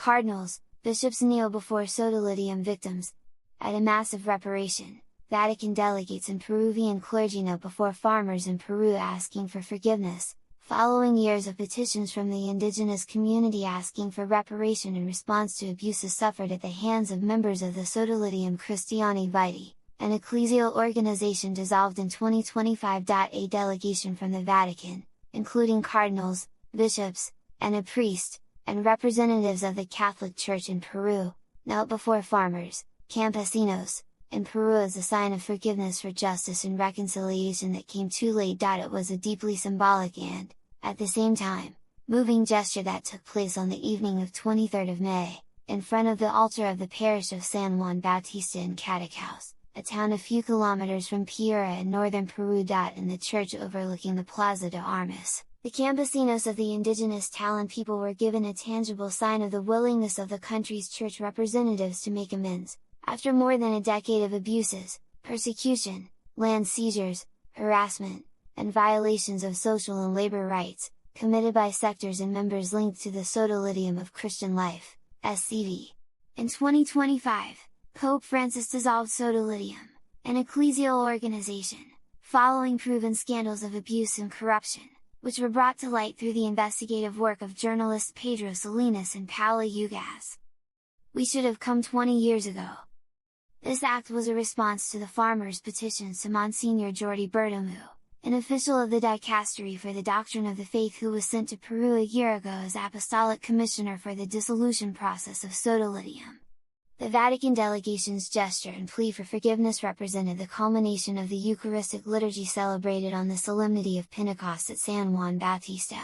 Cardinals, bishops kneel before Sodalitium victims. At a massive reparation, Vatican delegates and Peruvian clergy knelt before farmers in Peru asking for forgiveness, following years of petitions from the indigenous community asking for reparation in response to abuses suffered at the hands of members of the Sodalitium Christiani Vitae, an ecclesial organization dissolved in 2025. A delegation from the Vatican, including cardinals, bishops, and a priest, and representatives of the Catholic Church in Peru, knelt before farmers, campesinos, in Peru as a sign of forgiveness for justice and reconciliation that came too late. It was a deeply symbolic and, at the same time, moving gesture that took place on the evening of 23rd of May, in front of the altar of the parish of San Juan Bautista in Cadaqués, a town a few kilometers from Piura in northern Peru. In the church overlooking the Plaza de Armas, the campesinos of the indigenous Talan people were given a tangible sign of the willingness of the country's church representatives to make amends, after more than a decade of abuses, persecution, land seizures, harassment, and violations of social and labor rights, committed by sectors and members linked to the Sodalitium of Christian Life, SCV. In 2025, Pope Francis dissolved Sodalitium, an ecclesial organization, following proven scandals of abuse and corruption, which were brought to light through the investigative work of journalists Pedro Salinas and Paula Ugaz. We should have come 20 years ago. This act was a response to the farmers' petitions to Monsignor Jordi Bertomeu, an official of the Dicastery for the Doctrine of the Faith who was sent to Peru a year ago as Apostolic Commissioner for the dissolution process of Sodalitium. The Vatican delegation's gesture and plea for forgiveness represented the culmination of the Eucharistic liturgy celebrated on the solemnity of Pentecost at San Juan Bautista.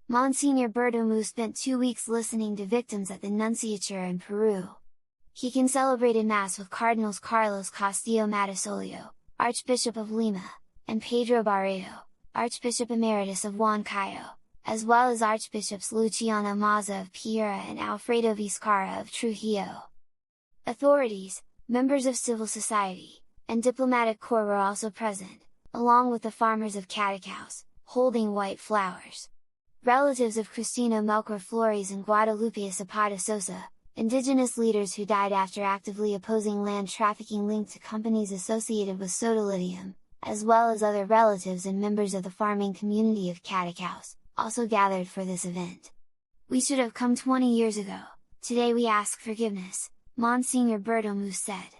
Monsignor Bertomeu spent 2 weeks listening to victims at the Nunciature in Peru. He celebrated Mass with Cardinals Carlos Castillo Matasolio, Archbishop of Lima, and Pedro Barreto, Archbishop Emeritus of Huancayo, as well as Archbishops Luciano Maza of Piura and Alfredo Vizcarra of Trujillo. Authorities, members of civil society, and diplomatic corps were also present, along with the farmers of Cadaqués, holding white flowers. Relatives of Cristino Melchor Flores and Guadalupe Zapata Sosa, indigenous leaders who died after actively opposing land trafficking linked to companies associated with Sodalitium, as well as other relatives and members of the farming community of Cadaqués, also gathered for this event. We should have come 20 years ago, today we ask forgiveness, Monsignor Bertomeu said.